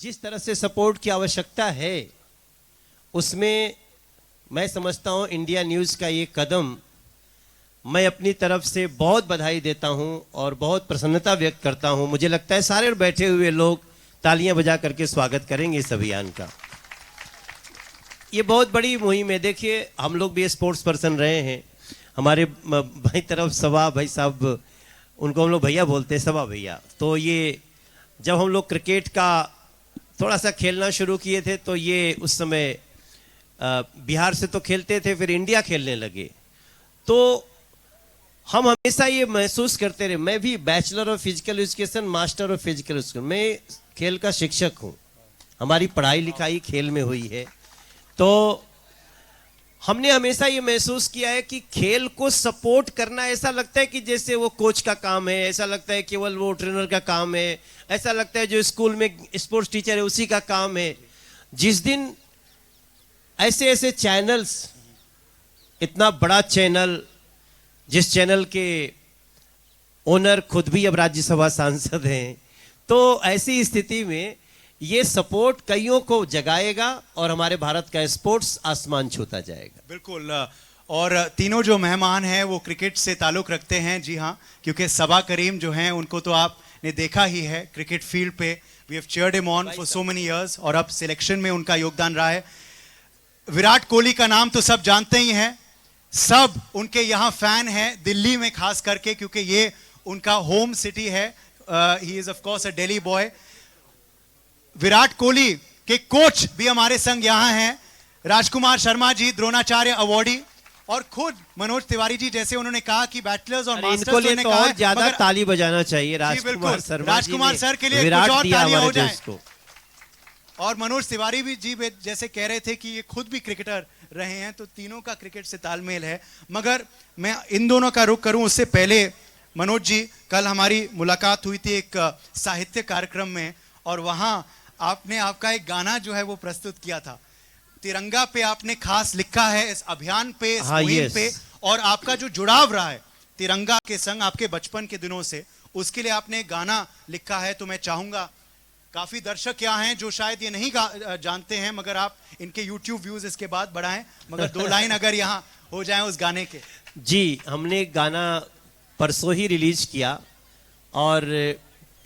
जिस तरह से सपोर्ट की आवश्यकता है उसमें मैं समझता हूं इंडिया न्यूज़ का ये कदम मैं अपनी तरफ से बहुत बधाई देता हूं और बहुत प्रसन्नता व्यक्त करता हूं। मुझे लगता है सारे बैठे हुए लोग तालियां बजा करके स्वागत करेंगे इस अभियान का। ये बहुत बड़ी मुहिम है। देखिए, हम लोग भी स्पोर्ट्स पर्सन रहे हैं। हमारे भाई तरफ सभा भाई साहब, उनको हम लोग भैया बोलते हैं, सभा भैया। तो ये जब हम लोग क्रिकेट का थोड़ा सा खेलना शुरू किए थे तो ये उस समय बिहार से तो खेलते थे, फिर इंडिया खेलने लगे। तो हम हमेशा ये महसूस करते रहे, मैं भी bachelor of physical education, master of physical education, मैं खेल का शिक्षक हूँ। हमारी पढ़ाई लिखाई खेल में हुई है। तो हमने हमेशा ये महसूस किया है कि खेल को सपोर्ट करना ऐसा लगता है कि जैसे वो कोच का काम है, ऐसा लगता है केवल वो ट्रेनर का काम है, ऐसा लगता है जो स्कूल में स्पोर्ट्स टीचर है उसी का काम है। जिस दिन ऐसे ऐसे चैनल्स, इतना बड़ा चैनल जिस चैनल के ओनर खुद भी अब राज्यसभा सांसद हैं, तो ऐसी स्थिति में ये सपोर्ट कईयों को जगाएगा और हमारे भारत का स्पोर्ट्स आसमान छूता जाएगा। बिल्कुल। और तीनों जो मेहमान हैं वो क्रिकेट से ताल्लुक रखते हैं। जी हाँ, क्योंकि सबा करीम जो हैं उनको तो आपने देखा ही है क्रिकेट फील्ड पे। We have cheered him on for so many years और अब सिलेक्शन में उनका योगदान रहा है। विराट कोहली का नाम तो सब जानते ही हैं, सब उनके यहाँ फैन हैं, दिल्ली में खास करके, क्योंकि ये उनका होम सिटी है। He is of course a Delhi boy. Virat Kohli के कोच भी हमारे संग यहाँ हैं, राजकुमार शर्मा जी, द्रोणाचार्य अवॉर्डी, और खुद मनोज तिवारी जी। जैसे उन्होंने कहा कि बैचलर्स और मास्टर्स इनको तो और ज्यादा ताली बजाना चाहिए राजकुमार शर्मा, राजकुमार सर के लिए कुछ और तालियां हो जाए। और मनोज तिवारी भी जी जैसे कह रहे थे कि ये खुद भी क्रिकेटर रहे हैं, तो तीनों का क्रिकेट से तालमेल है। मगर मैं इन दोनों का रुख करूं उससे पहले, मनोज जी, कल हमारी मुलाकात हुई थी एक साहित्य कार्यक्रम में और वहां आपने आपका एक गाना जो है वो प्रस्तुत किया था। तिरंगा पे आपने खास लिखा है, इस अभियान पे, इस मुहिम पे, और आपका जो जुड़ाव रहा है तिरंगा के संग आपके बचपन के दिनों से, उसके लिए आपने गाना लिखा है। तो मैं चाहूंगा, काफी दर्शक यहाँ हैं जो शायद ये नहीं जानते हैं, मगर आप इनके YouTube व्यूज इसके बाद बढ़ाएं, मगर 2 लाइन अगर यहाँ हो जाएं उस गाने के। जी, हमने गाना परसों ही रिलीज किया और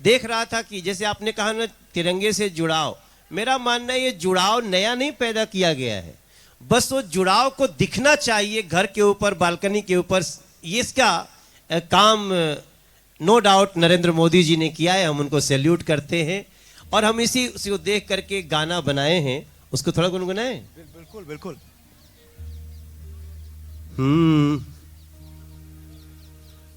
देख रहा था कि जैसे आपने कहा ना तिरंगे से जुड़ाव, मेरा मानना है ये जुड़ाव नया नहीं पैदा किया गया है, बस वो जुड़ाव को दिखना चाहिए घर के ऊपर, बालकनी के ऊपर। ये इसका काम नो डाउट नरेंद्र मोदी जी ने किया है, हम उनको सैल्यूट करते हैं और हम इसी को देख करके गाना बनाए हैं। उसको थोड़ा गुनगुनाएं। बिल्कुल बिल्कुल।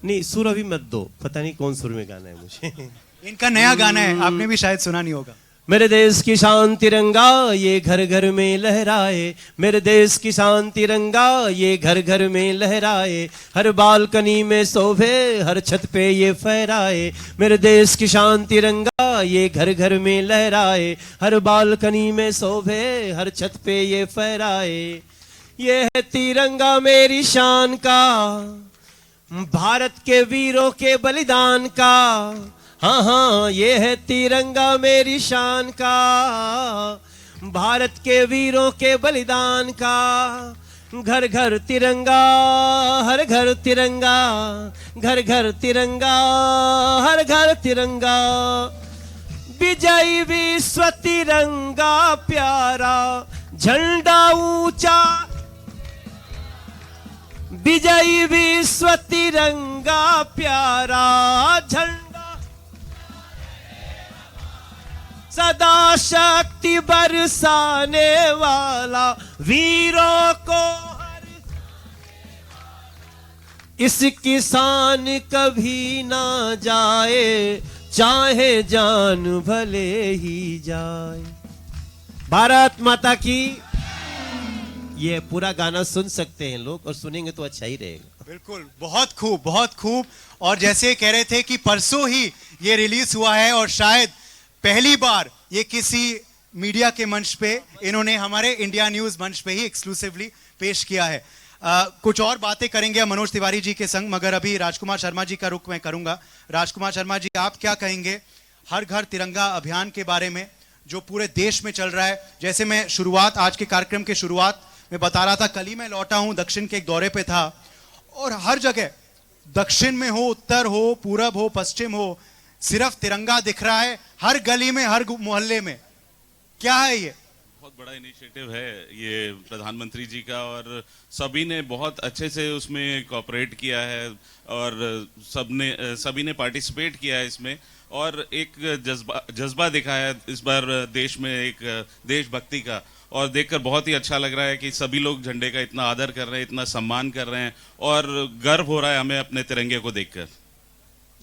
नहीं, सुर अभी मत दो, पता नहीं कौन सुर में गाना है मुझे। इनका नया गाना है, आपने भी शायद सुना नहीं होगा। मेरे देश की शान तिरंगा ये घर घर में लहराए, मेरे देश की शान तिरंगा ये घर घर में लहराए, हर बालकनी में शोभे, हर छत पे ये फहराए। मेरे देश की शान तिरंगा ये घर घर में लहराए, हर बालकनी में शोभे, हर छत पे ये फहराए। ये है तिरंगा मेरी शान का, भारत के वीरों के बलिदान का। हाँ हाँ, ये है तिरंगा मेरी शान का, भारत के वीरों के बलिदान का। घर घर तिरंगा, हर घर तिरंगा, घर घर तिरंगा, हर घर तिरंगा। विजयी विश्व तिरंगा प्यारा, झंडा ऊंचा, विजयी विश्व तिरंगा प्यारा, झंडा सदा शक्ति बरसाने वाला, वीरों को इस किसान कभी ना जाए, चाहे जान भले ही जाए। भारत माता की। ये पूरा गाना सुन सकते हैं लोग और सुनेंगे तो अच्छा ही रहेगा। बिल्कुल, बहुत खूब, बहुत खूब। और जैसे कह रहे थे कि परसों ही ये रिलीज हुआ है और शायद पहली बार ये किसी मीडिया के मंच पे इन्होंने हमारे इंडिया न्यूज मंच पे ही एक्सक्लूसिवली पेश किया है। कुछ और बातें करेंगे मनोज तिवारी जी के संग, मगर अभी राजकुमार शर्मा जी का रुख मैं करूंगा। राजकुमार शर्मा जी, आप क्या कहेंगे हर घर तिरंगा अभियान के बारे में, जो पूरे देश में चल रहा है। जैसे मैं शुरुआत, आज के कार्यक्रम के शुरुआत में बता रहा था, कल ही मैं लौटा हूं, दक्षिण के एक दौरे पे था, और हर जगह दक्षिण में हो, उत्तर हो, पूरब हो, पश्चिम हो, सिर्फ तिरंगा दिख रहा है, हर गली में, हर मोहल्ले में। क्या है ये? बहुत बड़ा इनिशिएटिव है ये प्रधानमंत्री जी का, और सभी ने बहुत अच्छे से उसमें कोऑपरेट किया है, और सभी ने पार्टिसिपेट किया है इसमें, और एक जज्बा दिखाया इस बार देश में, एक देशभक्ति का, और देखकर बहुत ही अच्छा लग रहा है कि सभी लोग झंडे का इतना आदर कर रहे हैं, इतना सम्मान कर रहे हैं, और गर्व हो रहा है हमें अपने तिरंगे को देखकर।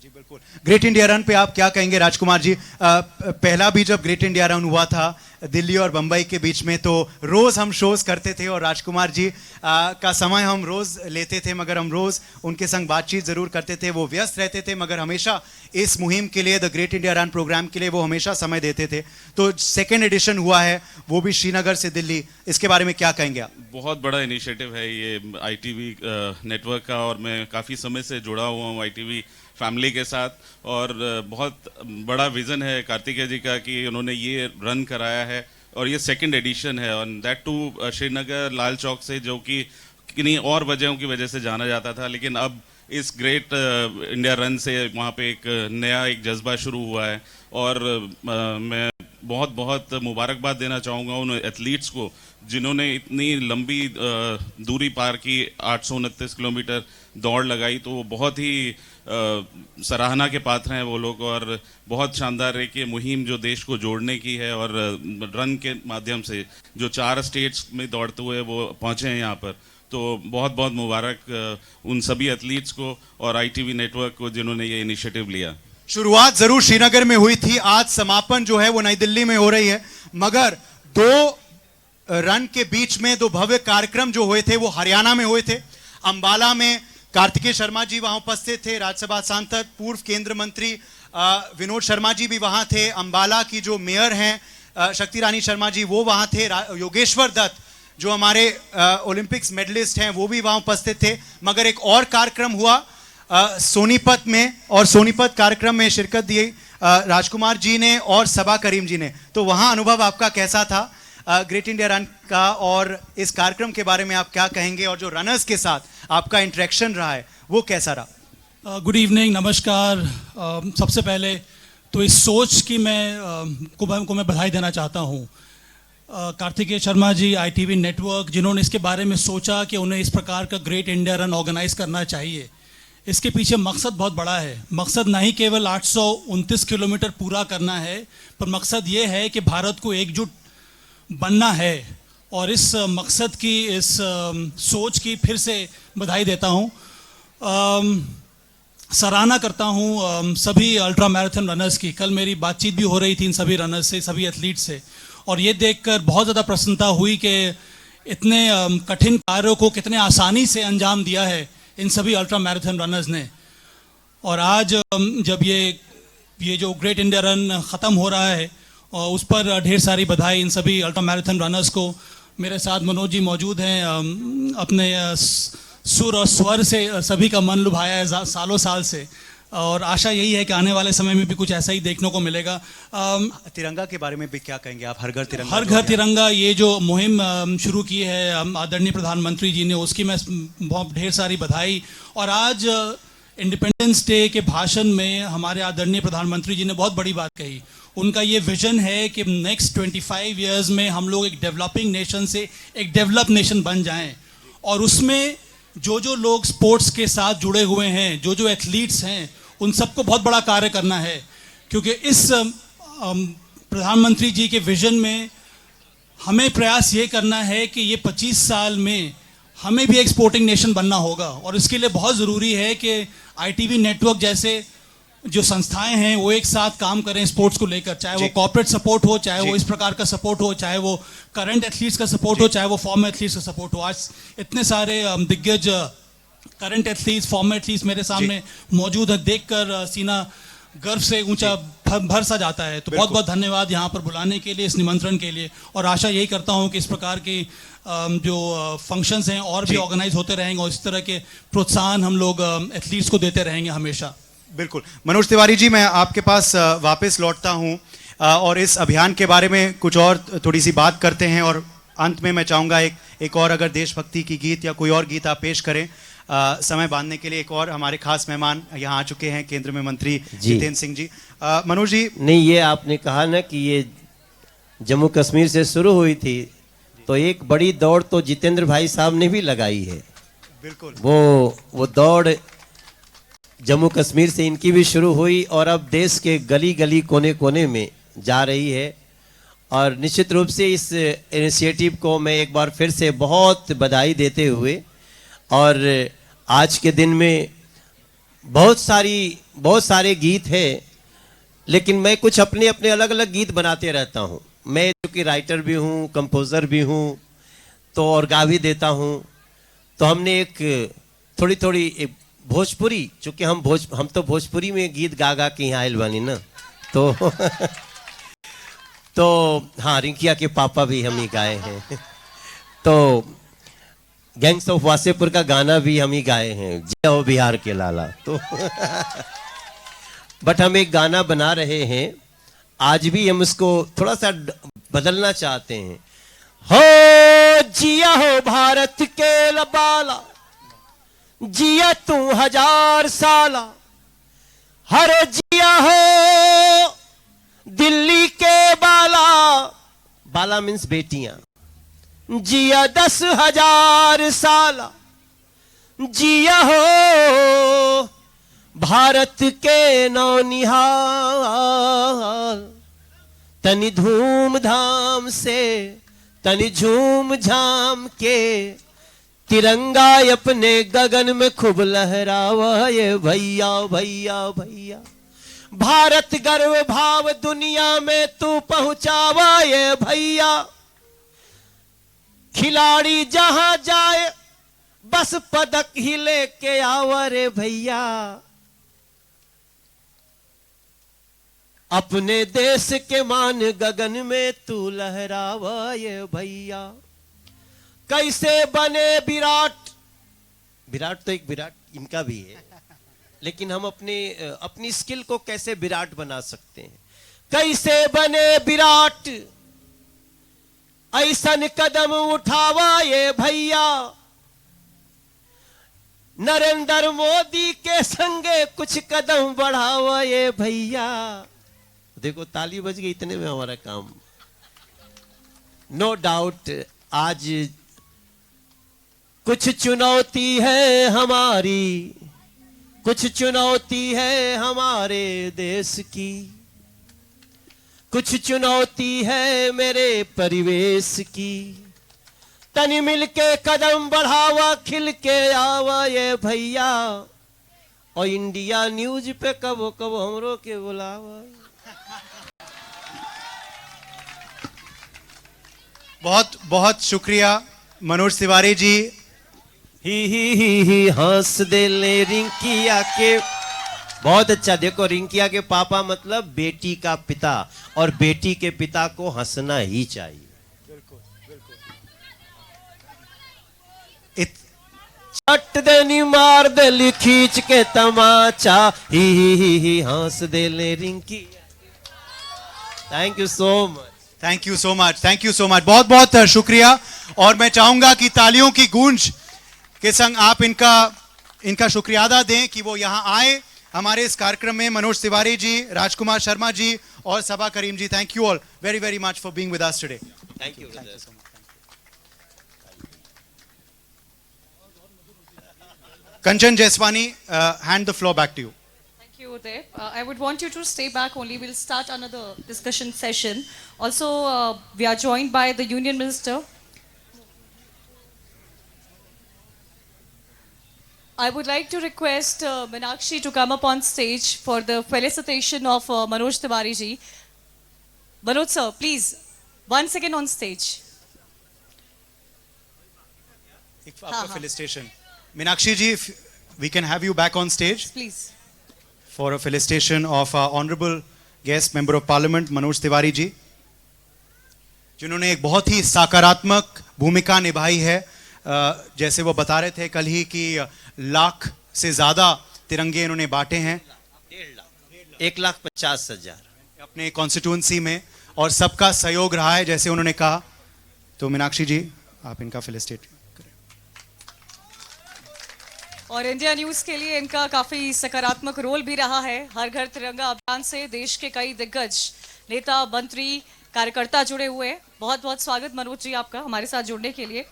जी बिल्कुल। ग्रेट इंडिया रन पे आप क्या कहेंगे राजकुमार जी? पहला भी जब ग्रेट इंडिया रन हुआ था दिल्ली और बंबई के बीच में, तो रोज हम शोज करते थे, और राजकुमार जी का समय हम रोज लेते थे, मगर हम रोज उनके संग बातचीत जरूर करते थे। वो व्यस्त रहते थे, मगर हमेशा इस मुहिम के लिए, the great India run programme के लिए वो हमेशा समय देते थे। तो सेकेंड एडिशन हुआ है, वो भी श्रीनगर से दिल्ली, इसके बारे में क्या कहेंगे आप? बहुत बड़ा इनिशिएटिव है ये ITV नेटवर्क का, और मैं काफ़ी समय से जुड़ा हुआ हूँ ITV फैमिली के साथ, और बहुत बड़ा विज़न है कार्तिकेय जी का कि उन्होंने ये रन कराया है, और ये सेकंड एडिशन है, और दैट टू श्रीनगर लाल चौक से, जो कि किन्हीं और वजहों की वजह से जाना जाता था, लेकिन अब इस ग्रेट इंडिया रन से वहाँ पे एक नया एक जज्बा शुरू हुआ है। और मैं बहुत बहुत मुबारकबाद देना चाहूँगा उन एथलीट्स को जिन्होंने इतनी लंबी दूरी पार की, 829 किलोमीटर दौड़ लगाई, तो बहुत ही सराहना के पात्र हैं वो लोग, और बहुत शानदार है कि मुहिम जो देश को जोड़ने की है, और रन के माध्यम से जो 4 स्टेट्स में दौड़ते हुए वो पहुँचे हैं यहाँ पर, तो बहुत बहुत मुबारक उन सभी एथलीट्स को और ITV नेटवर्क को जिन्होंने ये इनिशिएटिव लिया। शुरुआत जरूर श्रीनगर में हुई थी, आज समापन जो है वो नई दिल्ली में हो रही है, मगर 2 रन के बीच में 2 भव्य कार्यक्रम जो हुए थे वो हरियाणा में हुए थे। अंबाला में कार्तिकेय शर्मा जी वहां उपस्थित थे, राज्यसभा सांसद, पूर्व केंद्रीय मंत्री विनोद शर्मा जी भी वहां थे, अंबाला की जो मेयर हैं शक्ति रानी शर्मा जी वो वहां थे, योगेश्वर दत्त जो हमारे ओलंपिक्स मेडलिस्ट हैं वो भी वहां उपस्थित थे। मगर एक और कार्यक्रम हुआ सोनीपत में, और सोनीपत कार्यक्रम में शिरकत दी राजकुमार जी ने और सबा करीम जी ने। तो वहां अनुभव आपका कैसा था ग्रेट इंडिया रन का, और इस कार्यक्रम के बारे में आप क्या कहेंगे, और जो रनर्स के साथ आपका इंटरेक्शन रहा है वो कैसा रहा? गुड इवनिंग, नमस्कार। सबसे पहले तो इस सोच की को मैं बधाई देना चाहता हूँ। कार्तिकेय शर्मा जी, ITV नेटवर्क, जिन्होंने इसके बारे में सोचा कि उन्हें इस प्रकार का ग्रेट इंडिया रन ऑर्गेनाइज करना चाहिए, इसके पीछे मकसद बहुत बड़ा है। मकसद ना ही केवल 829 किलोमीटर पूरा करना है, पर मकसद ये है कि भारत को एकजुट बनना है, और इस मकसद की, इस सोच की फिर से बधाई देता हूँ। सराहना करता हूँ सभी अल्ट्रा मैराथन रनर्स की। कल मेरी बातचीत भी हो रही थी इन सभी रनर्स से, सभी एथलीट से, और ये देखकर बहुत ज़्यादा प्रसन्नता हुई कि इतने कठिन कार्यों को कितने आसानी से अंजाम दिया है इन सभी अल्ट्रा मैराथन रनर्स ने। और आज जब ये जो ग्रेट इंडिया रन ख़त्म हो रहा है, और उस पर ढेर सारी बधाई इन सभी अल्ट्रा मैराथन रनर्स को। मेरे साथ मनोज जी मौजूद हैं, अपने सुर और स्वर से सभी का मन लुभाया है सालों साल से, और आशा यही है कि आने वाले समय में भी कुछ ऐसा ही देखने को मिलेगा। तिरंगा के बारे में भी क्या कहेंगे आप? हर घर तिरंगा, हर घर तिरंगा, ये जो मुहिम शुरू की है आदरणीय प्रधानमंत्री जी ने, उसकी मैं बहुत ढेर सारी बधाई। और आज इंडिपेंडेंस डे के भाषण में हमारे आदरणीय प्रधानमंत्री जी ने बहुत बड़ी बात कही। उनका ये विजन है कि नेक्स्ट 25 इयर्स में हम लोग एक डेवलपिंग नेशन से एक डेवलप नेशन बन जाएं, और उसमें जो लोग स्पोर्ट्स के साथ जुड़े हुए हैं, जो एथलीट्स हैं, उन सबको बहुत बड़ा कार्य करना है। क्योंकि इस प्रधानमंत्री जी के विजन में हमें प्रयास ये करना है कि ये 25 साल में हमें भी एक स्पोर्टिंग नेशन बनना होगा, और इसके लिए बहुत ज़रूरी है कि ITV नेटवर्क जैसे जो संस्थाएं हैं वो एक साथ काम करें स्पोर्ट्स को लेकर, चाहे वो कॉर्पोरेट सपोर्ट हो, चाहे वो इस प्रकार का सपोर्ट हो, चाहे वो करंट एथलीट्स का सपोर्ट हो, चाहे वो फॉर्मर एथलीट्स का सपोर्ट हो। आज इतने सारे दिग्गज करंट एथलीट्स, फॉर्मर एथलीट्स मेरे सामने मौजूद है, देखकर सीना गर्व से ऊंचा भर सा जाता है। तो बहुत बहुत धन्यवाद यहाँ पर बुलाने के लिए, इस निमंत्रण के लिए, और आशा यही करता हूँ कि इस प्रकार की जो फंक्शंस हैं और भी ऑर्गेनाइज होते रहेंगे, और इस तरह के प्रोत्साहन हम लोग एथलीट्स को देते रहेंगे हमेशा। बिल्कुल। मनोज तिवारी जी, मैं आपके पास वापस लौटता हूँ। और इस अभियान के बारे में कुछ और थोड़ी सी बात करते हैं, और अंत में मैं चाहूँगा एक और अगर देशभक्ति की गीत या कोई और गीत आप पेश करें। समय बांधने के लिए एक और हमारे खास मेहमान यहाँ आ चुके हैं, केंद्र में मंत्री जितेंद्र सिंह जी। मनोज जी, नहीं, ये आपने कहा ना कि ये जम्मू कश्मीर से शुरू हुई थी, तो एक बड़ी दौड़ तो जितेंद्र भाई साहब ने भी लगाई है। बिल्कुल, वो दौड़ जम्मू कश्मीर से इनकी भी शुरू हुई और अब देश के गली गली कोने कोने में जा रही है। और निश्चित रूप से इस इनिशिएटिव को मैं एक बार फिर से बहुत बधाई देते हुए, और आज के दिन में बहुत सारे गीत हैं, लेकिन मैं कुछ अपने अलग अलग गीत बनाते रहता हूँ। मैं चूँकि राइटर भी हूँ, कंपोज़र भी हूँ, तो और गा भी देता हूँ। तो हमने एक थोड़ी भोजपुरी, चूँकि हम तो भोजपुरी में गीत गा के यहाँ आयल बानी ना, तो हाँ, रिंकिया के पापा भी हम ही गाए हैं। तो गैंग्स ऑफ वासेपुर का गाना भी हम ही गाए हैं, जय हो बिहार के लाला। तो बट हम एक गाना बना रहे हैं, आज भी हम उसको थोड़ा सा बदलना चाहते हैं। हो जिया हो भारत के लबाला, जिया तू 1000 साला, हर जिया हो दिल्ली के बाला मीन्स बेटियां, जिया 10,000 साला, जिया हो भारत के नौनिहाल, तनि धूमधाम से तनि झूम झाम के तिरंगा अपने गगन में खूब लहरावा ये भैया भैया भैया। भारत गर्व भाव दुनिया में तू पहुंचावा ये भैया। खिलाड़ी जहां जाए बस पदक ही लेके आवा रे भैया। अपने देश के मान गगन में तू लहरावा ये भैया। कैसे बने विराट, विराट तो एक विराट इनका भी है, लेकिन हम अपनी स्किल को कैसे विराट बना सकते हैं। कैसे बने विराट, ऐसन कदम उठावा ये भैया। नरेंद्र मोदी के संगे कुछ कदम बढ़ावा ये भैया। देखो ताली बज गई, इतने में हमारा काम। नो डाउट आज कुछ चुनौती है हमारी, कुछ चुनौती है हमारे देश की, कुछ चुनौती है मेरे परिवेश की। तनी मिल के कदम बढ़ावा, खिल के आवा ये भैया। और इंडिया न्यूज पे कबो कबो हमरो के बुलावा। बहुत बहुत शुक्रिया मनोज तिवारी जी। ही हंस दे ले रिंकिया के। बहुत अच्छा। देखो रिंकिया के पापा मतलब बेटी का पिता, और बेटी के पिता को हंसना ही चाहिए। चट देनी मार दे खींच के तमाचा, ही हंस दे ले Rinkiya. Thank you so much, thank you so much, thank you so much. बहुत बहुत शुक्रिया। और मैं चाहूंगा कि तालियों की गूंज के संग आप इनका शुक्रिया अदा दें कि वो यहाँ आए हमारे इस कार्यक्रम में। मनोज तिवारी जी, राजकुमार शर्मा जी और Saba Karim ji, thank you all very very much for being with us today. Thank you. Kanchan Jeswani, hand the floor back to you. Thank you, Uday. I would want you to stay back only. We'll start another discussion session. Also, we are joined by the Union Minister. I would like to request Meenakshi to come up on stage for the felicitation of Manoj Tiwari ji. Manoj sir, please, once again on stage. आपका felicitation. Meenakshi ji, if we can have you back on stage Please. for a felicitation of our honorable guest member of parliament Manoj Tiwari ji, जिन्होंने एक बहुत ही सकारात्मक भूमिका निभाई है। जैसे वो बता रहे थे कल ही कि 1 लाख से ज्यादा तिरंगे इन्होंने बांटे हैं। 1,50,000। अपने कॉन्स्टिट्यूंसी में और सबका सहयोग रहा है जैसे उन्होंने कहा। तो मीनाक्षी जी आप इनका फेलिसिटेट करें। और इंडिया न्यूज के लिए इनका काफी सकारात्मक रोल भी रहा है। हर घर तिरंगा अभियान से देश के कई दिग्गज नेता, मंत्री, कार्यकर्ता जुड़े हुए हैं। बहुत बहुत स्वागत मनोज जी आपका हमारे साथ जुड़ने के लिए।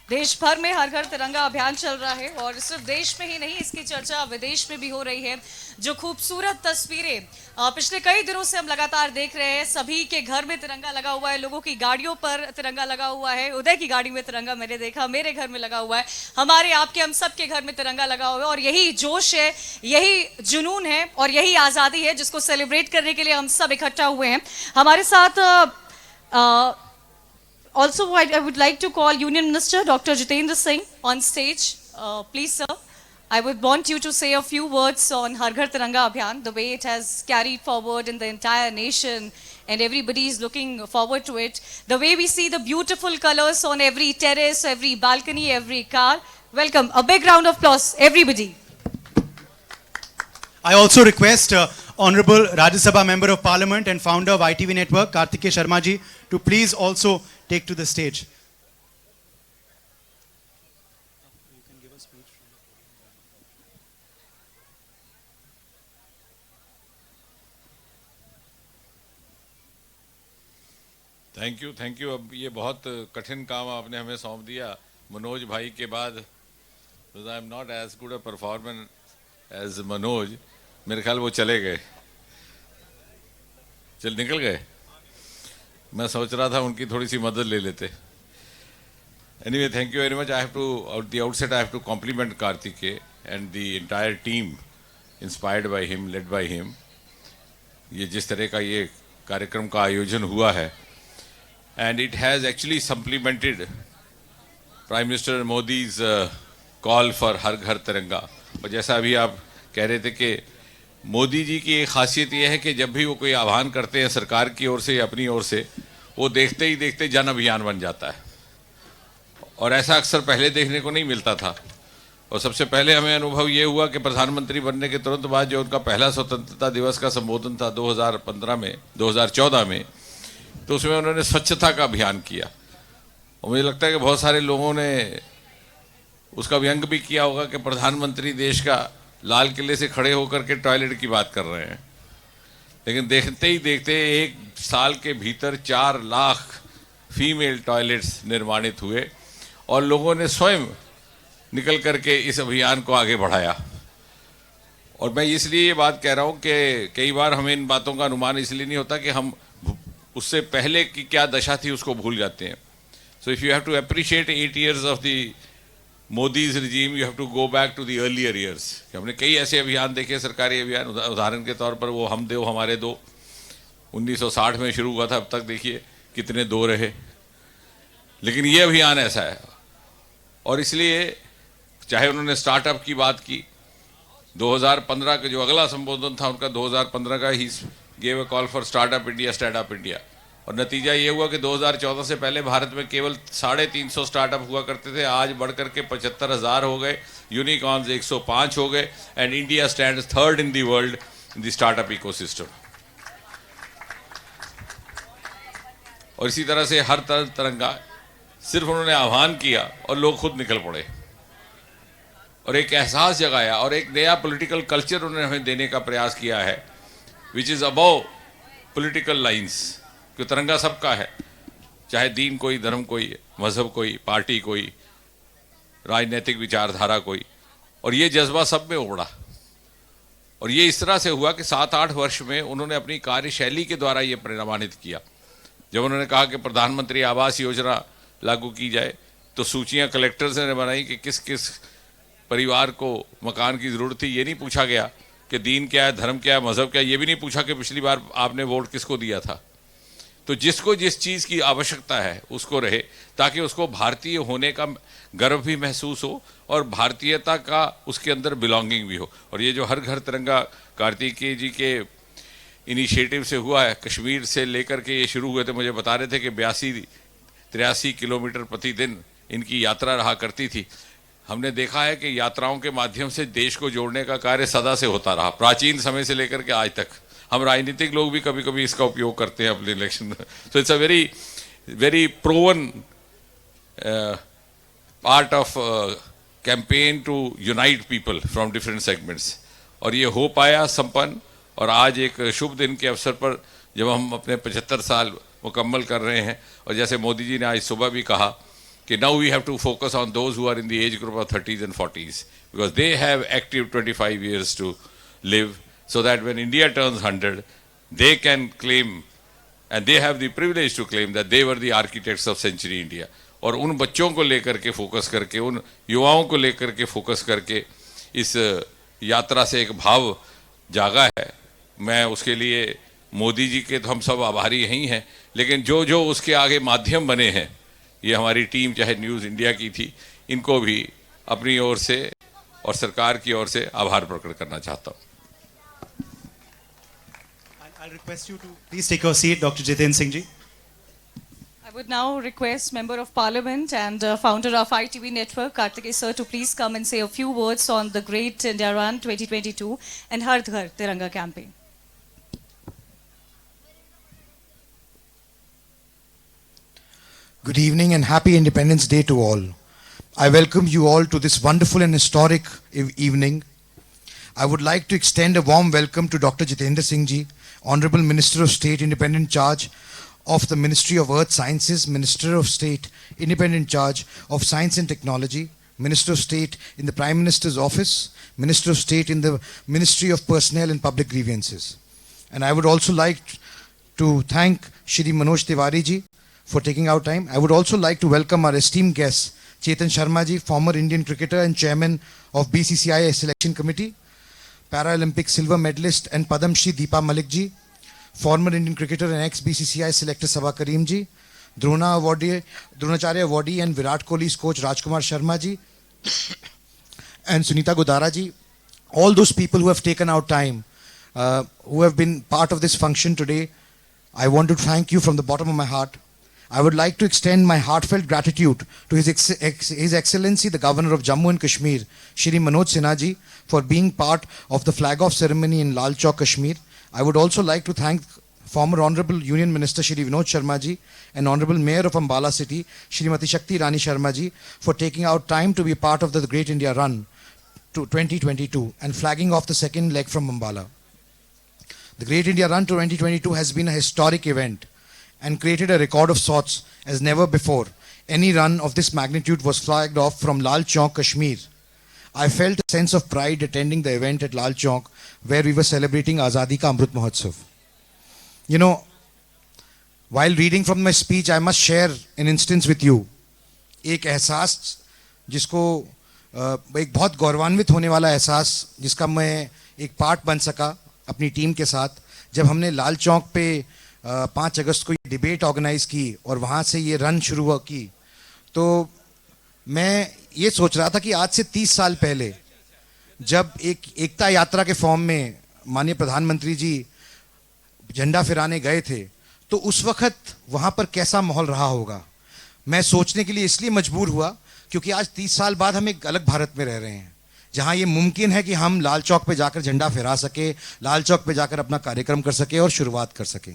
देश भर में हर घर तिरंगा अभियान चल रहा है और सिर्फ देश में ही नहीं, इसकी चर्चा विदेश में भी हो रही है। जो खूबसूरत तस्वीरें पिछले कई दिनों से हम लगातार देख रहे हैं, सभी के घर में तिरंगा लगा हुआ है, लोगों की गाड़ियों पर तिरंगा लगा हुआ है। उदय की गाड़ी में तिरंगा मैंने देखा, मेरे घर में लगा हुआ है, हमारे आपके हम सब के घर में तिरंगा लगा हुआ है। और यही जोश है, यही जुनून है और यही आज़ादी है जिसको सेलिब्रेट करने के लिए हम सब इकट्ठा हुए हैं। हमारे साथ also, I would like to call Union Minister Dr. Jitendra Singh on stage. Please, sir, I would want you to say a few words on Har Ghar Tiranga Abhiyan, the way it has carried forward in the entire nation, and everybody is looking forward to it. The way we see the beautiful colors on every terrace, every balcony, every car. Welcome. A big round of applause, everybody. I also request Honorable Rajya Sabha Member of Parliament and founder of ITV Network, Kartikeya Sharma ji, to please also take to the stage. Thank you. अब ये बहुत कठिन काम आपने हमें सौंप दिया मनोज भाई के बाद। I am not as good a performer as Manoj. मेरे ख्याल वो चले गए, निकल गए। मैं सोच रहा था उनकी थोड़ी सी मदद ले लेते। Anyway, thank you very much. I have to at the outset I have to compliment Kartikeya and the entire team inspired by him, led by him. ये जिस तरह का ये कार्यक्रम का आयोजन हुआ है, and it has actually supplemented Prime Minister Modi's call for हर घर तिरंगा। और जैसा अभी आप कह रहे थे कि मोदी जी की एक खासियत यह है कि जब भी वो कोई आह्वान करते हैं सरकार की ओर से या अपनी ओर से, वो देखते ही देखते जन अभियान बन जाता है। और ऐसा अक्सर पहले देखने को नहीं मिलता था। और सबसे पहले हमें अनुभव ये हुआ कि प्रधानमंत्री बनने के तुरंत बाद जो उनका पहला स्वतंत्रता दिवस का संबोधन था 2014 में, तो उसमें उन्होंने स्वच्छता का अभियान किया। और मुझे लगता है कि बहुत सारे लोगों ने उसका व्यंग भी किया होगा कि प्रधानमंत्री देश का लाल किले से खड़े होकर के टॉयलेट की बात कर रहे हैं। लेकिन देखते ही देखते एक साल के भीतर 4 लाख फीमेल टॉयलेट्स निर्माणित हुए और लोगों ने स्वयं निकल करके इस अभियान को आगे बढ़ाया। और मैं इसलिए ये बात कह रहा हूँ कि कई बार हमें इन बातों का अनुमान इसलिए नहीं होता कि हम उससे पहले की क्या दशा थी उसको भूल जाते हैं। So if you have to appreciate 8 years of the Modi's regime, you have to go back to the earlier years. हमने कई ऐसे अभियान देखे, सरकारी अभियान। उदाहरण के तौर पर वो हम दो हमारे दो 1960 में शुरू हुआ था, अब तक देखिए कितने दो रहे। लेकिन ये अभियान ऐसा है। और इसलिए चाहे उन्होंने स्टार्टअप की बात की, 2015 का जो अगला संबोधन था उनका 2015 का he gave a call for startup India, stand up India. और नतीजा ये हुआ कि 2014 से पहले भारत में केवल 350 स्टार्टअप हुआ करते थे, आज बढ़कर के 75,000 हो गए, यूनिकॉर्न्स 105 हो गए, and India stands 3rd in the world in the startup ecosystem. और इसी तरह से हर तिरंगा सिर्फ उन्होंने आह्वान किया और लोग खुद निकल पड़े और एक एहसास जगाया और एक नया पॉलिटिकल कल्चर उन्होंने हमें देने का प्रयास किया है, which is above political lines. कि तिरंगा सबका है, चाहे दीन कोई, धर्म कोई, मजहब कोई, पार्टी कोई, राजनीतिक विचारधारा कोई। और ये जज्बा सब में उभरा। और ये इस तरह से हुआ कि 7-8 वर्ष में उन्होंने अपनी कार्यशैली के द्वारा ये प्रमाणित किया। जब उन्होंने कहा कि प्रधानमंत्री आवास योजना लागू की जाए, तो सूचियां कलेक्टर्स ने बनाई कि किस किस परिवार को मकान की ज़रूरत थी। ये नहीं पूछा गया कि दीन क्या है, धर्म क्या है, मजहब क्या है। ये भी नहीं पूछा कि पिछली बार आपने वोट किसको दिया था। तो जिसको जिस चीज़ की आवश्यकता है उसको रहे, ताकि उसको भारतीय होने का गर्व भी महसूस हो और भारतीयता का उसके अंदर बिलोंगिंग भी हो। और ये जो हर घर तिरंगा कार्तिकेय जी के इनिशिएटिव से हुआ है, कश्मीर से लेकर के ये शुरू हुए थे। मुझे बता रहे थे कि 82-83 किलोमीटर प्रतिदिन इनकी यात्रा रहा करती थी। हमने देखा है कि यात्राओं के माध्यम से देश को जोड़ने का कार्य सदा से होता रहा, प्राचीन समय से लेकर के आज तक। हम राजनीतिक लोग भी कभी कभी इसका उपयोग करते हैं अपने इलेक्शन में. So it's a very very proven part of campaign to unite people from different segments. और ये हो पाया संपन्न. और आज एक शुभ दिन के अवसर पर जब हम अपने 75 साल मुकम्मल कर रहे हैं, और जैसे मोदी जी ने आज सुबह भी कहा कि now we have to focus on those who are in the age group of 30s and 40s because they have active 25 years to live, so that when India turns 100 they can claim and they have the privilege to claim that they were the architects of century India. और उन बच्चों को लेकर के focus करके, उन युवाओं को लेकर के फोकस करके इस यात्रा से एक भाव जागा है. मैं उसके लिए मोदी जी के तो हम सब आभारी ही हैं, लेकिन जो जो उसके आगे माध्यम बने हैं, ये हमारी टीम चाहे न्यूज़ इंडिया की थी, इनको भी अपनी ओर से और सरकार की ओर से आभार प्रकट करना चाहता हूँ. I'll request you to please take your seat, Dr. Jitendra Singh ji. I would now request Member of Parliament and founder of ITV Network, Kartikeya sir, to please come and say a few words on the Great India Run 2022 and Har Ghar Tiranga campaign. Good evening and happy Independence Day to all. I welcome you all to this wonderful and historic evening. I would like to extend a warm welcome to Dr. Jitendra Singh ji, Honorable Minister of State, Independent Charge of the Ministry of Earth Sciences, Minister of State, Independent Charge of Science and Technology, Minister of State in the Prime Minister's Office, Minister of State in the Ministry of Personnel and Public Grievances. And I would also like to thank Shri Manoj Tiwari ji for taking our time. I would also like to welcome our esteemed guest, Chetan Sharma ji, former Indian cricketer and chairman of BCCI Selection Committee, Paralympic silver medalist and Padam Shri Deepa Malik ji, former Indian cricketer and ex-BCCI selector Sabha Karim ji, Dronacharya Awardee and Virat Kohli's coach Rajkumar Sharma ji, and Sunita Godara ji. All those people who have taken out time, who have been part of this function today, I want to thank you from the bottom of my heart. I would like to extend my heartfelt gratitude to His Excellency the Governor of Jammu and Kashmir, Shri Manoj Sinha ji, for being part of the flag-off ceremony in Lal Chowk, Kashmir. I would also like to thank former Honorable Union Minister Shri Vinod Sharma ji and Honorable Mayor of Ambala City, Shrimati Shakti Rani Sharma ji, for taking out time to be part of the Great India Run to 2022 and flagging off the second leg from Ambala. The Great India Run 2022 has been a historic event and created a record of sorts as never before. Any run of this magnitude was flagged off from Lal Chowk, Kashmir. I felt a sense of pride attending the event at Lal Chowk, where we were celebrating Azadi Ka Amrit Mahotsav. You know, while reading from my speech, I must share an instance with you. एक एहसास जिसको एक बहुत गौरवान्वित होने वाला एहसास जिसका मैं एक पार्ट बन सका अपनी टीम के साथ, जब हमने लाल चौक पे 5 अगस्त को ये डिबेट ऑर्गेनाइज की और वहाँ से ये रन शुरू हुआ की, तो मैं ये सोच रहा था कि आज से 30 साल पहले जब एक एकता यात्रा के फॉर्म में माननीय प्रधानमंत्री जी झंडा फहराने गए थे, तो उस वक्त वहाँ पर कैसा माहौल रहा होगा. मैं सोचने के लिए इसलिए मजबूर हुआ क्योंकि आज 30 साल बाद हम एक अलग भारत में रह रहे हैं, जहाँ ये मुमकिन है कि हम लाल चौक पे जाकर झंडा फहरा सके, लाल चौक पे जाकर अपना कार्यक्रम कर सके और शुरुआत कर सके.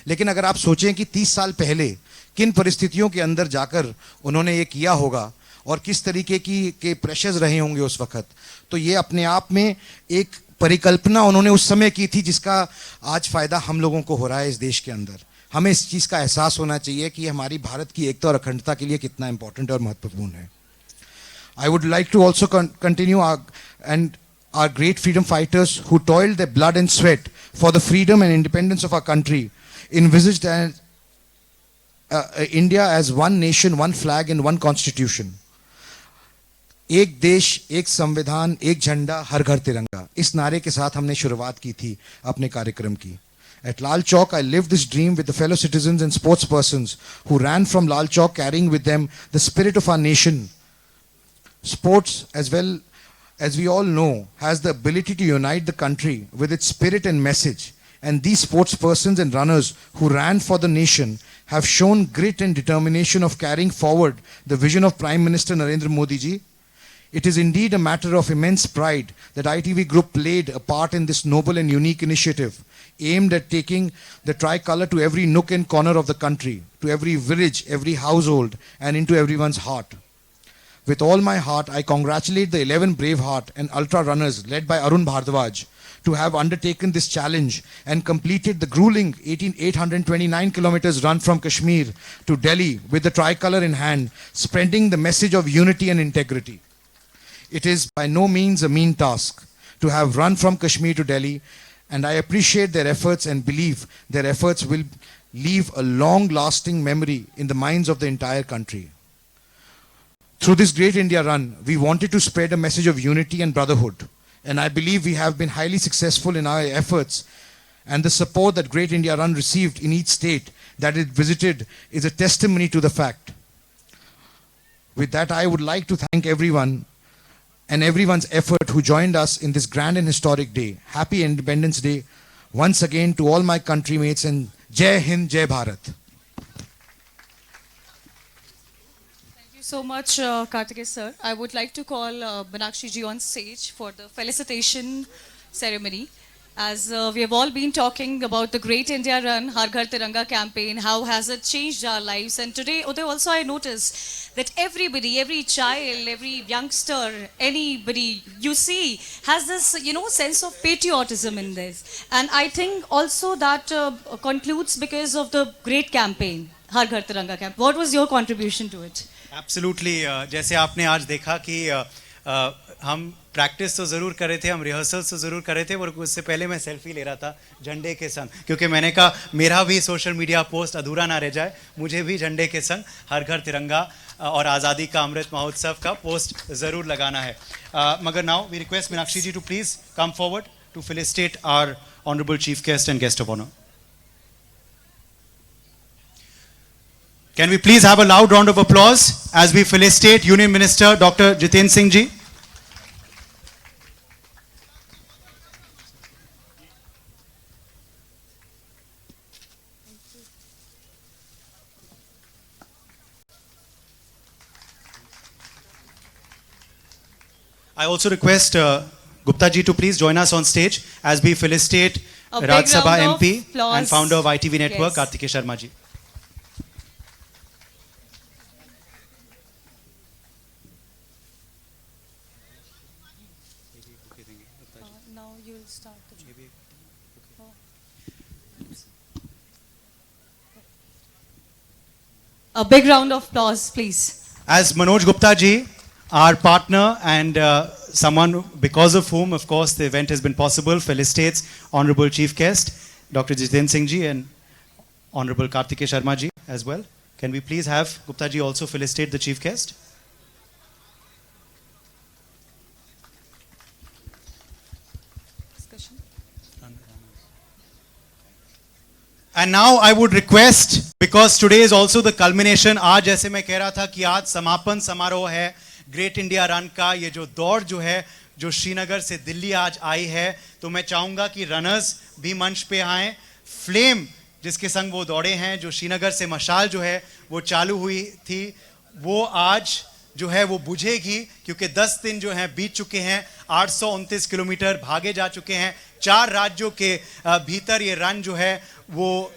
लेकिन अगर आप सोचें कि 30 साल पहले किन परिस्थितियों के अंदर जाकर उन्होंने ये किया होगा और किस तरीके के प्रेशर्स रहे होंगे उस वक्त, तो ये अपने आप में एक परिकल्पना उन्होंने उस समय की थी जिसका आज फ़ायदा हम लोगों को हो रहा है इस देश के अंदर. हमें इस चीज़ का एहसास होना चाहिए कि हमारी भारत की एकता और अखंडता के लिए कितना इंपॉर्टेंट और महत्वपूर्ण है. I would like to also continue our great freedom fighters who toiled their blood and sweat for the freedom and independence of our country, envisaged India as one nation, one flag and one constitution. एक देश, एक संविधान, एक झंडा, हर घर तिरंगा. इस नारे के साथ हमने शुरुआत की थी अपने कार्यक्रम की. At Lal Chowk, I lived this dream with the fellow citizens and sports persons who ran from Lal Chowk carrying with them the spirit of our nation. Sports, as well as we all know, has the ability to unite the country with its spirit and message. And these sports persons and runners who ran for the nation have shown grit and determination of carrying forward the vision of Prime Minister Narendra Modi ji. It is indeed a matter of immense pride that ITV Group played a part in this noble and unique initiative aimed at taking the tricolour to every nook and corner of the country, to every village, every household, and into everyone's heart. With all my heart, I congratulate the 11 Braveheart and Ultra runners led by Arun Bhardwaj to have undertaken this challenge and completed the grueling 829 kilometers run from Kashmir to Delhi with the tricolour in hand, spreading the message of unity and integrity. It is by no means a mean task to have run from Kashmir to Delhi, and I appreciate their efforts and believe their efforts will leave a long-lasting memory in the minds of the entire country. Through this Great India Run, we wanted to spread a message of unity and brotherhood, and I believe we have been highly successful in our efforts, and the support that Great India Run received in each state that it visited is a testimony to the fact. With that, I would like to thank everyone and everyone's effort who joined us in this grand and historic day. Happy Independence Day once again to all my countrymates, and Jai Hind, Jai Bharat. Thank you so much, Kartikeya sir. I would like to call Meenakshi ji on stage for the felicitation ceremony. As we have all been talking about the Great India Run, Har Ghar Tiranga campaign, how has it changed our lives? And today, Uday, also I noticed that everybody, every child, every youngster, anybody you see has this, sense of patriotism in this. And I think also that concludes because of the great campaign, Har Ghar Tiranga campaign. What was your contribution to it? Absolutely जैसे आपने आज देखा कि हम practice तो ज़रूर कर रहे थे, हम रिहर्सल्स तो ज़रूर कर रहे थे, और उससे पहले मैं सेल्फी ले रहा था झंडे के संग, क्योंकि मैंने कहा मेरा भी सोशल मीडिया पोस्ट अधूरा ना रह जाए, मुझे भी झंडे के संग हर घर तिरंगा और आज़ादी का अमृत महोत्सव का पोस्ट ज़रूर लगाना है. मगर now we request Meenakshi ji to please come forward to felicitate our honourable chief guest and guest of honour. Can we please have a loud round of applause as we felicitate Union Minister Dr. Jitendra Singh ji. I also request Gupta ji to please join us on stage as we felicitate A big Rajya Sabha round of MP applause. and founder of ITV Network, Yes. Kartikeya Sharma ji. Now you will start the A big round of applause, please. As Manoj Gupta ji, our partner and someone because of whom, of course, the event has been possible, felicitates Honorable Chief Guest, Dr. Jitendra Singh ji and Honorable Kartikeya Sharma ji as well. Can we please have Gupta ji also felicitate the Chief Guest? Discussion. And now I would request, because today is also the culmination, आज जैसे मैं कह रहा था कि आज समापन समारोह है ग्रेट इंडिया रन का, ये जो दौड़ जो है जो श्रीनगर से दिल्ली आज आई है, तो मैं चाहूँगा कि रनर्स भी मंच पे आएँ. फ्लेम जिसके संग वो दौड़े हैं, जो श्रीनगर से मशाल जो है वो चालू हुई थी, वो आज जो है वो बुझेगी, क्योंकि 10 दिन जो हैं बीत चुके हैं, 829 किलोमीटर भागे जा चुके हैं, 4 राज्यों के भीतर ये रन जो है वो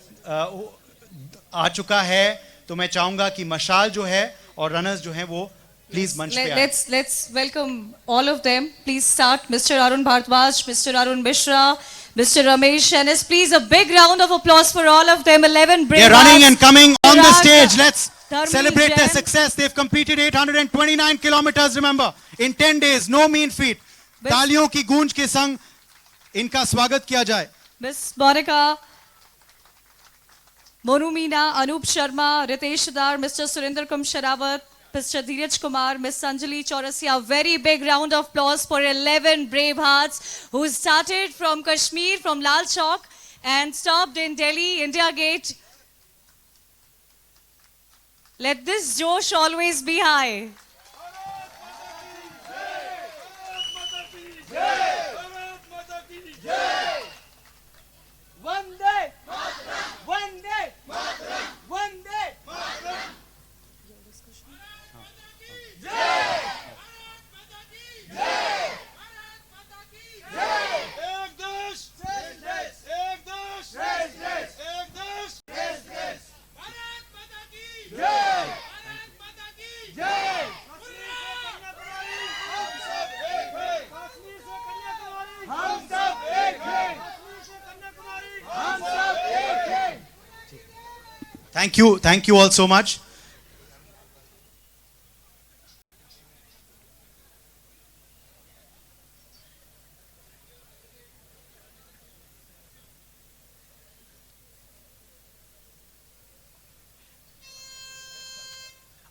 आ चुका है. तो मैं चाहूंगा कि मशाल जो है और रनर्स जो हैं वो प्लीज मंच पे आए. Let's welcome all of them. Please start Mr. Arun Bhardwaj, Mr. Arun Mishra, Mr. Ramesh Ennis. Please a big round of applause for all of them. 11 brave They're running and coming on the Parag, stage. Let's Dharmil celebrate their Jain. success. They've completed 829 kilometers, remember, in 10 days. No mean feat. Best- तालियों की गूंज के संग इनका स्वागत किया जाए. Miss Monica, Monu Meena, Anup Sharma, Ritesh Dar, Mr. Surinder Kum Sharawat, Mr. Dheeraj Kumar, Miss Sanjali Chaurasia. Very big round of applause for 11 brave hearts who started from Kashmir, from Lal Chowk, and stopped in Delhi, India Gate. Let this Josh always be high. Thank you all so much.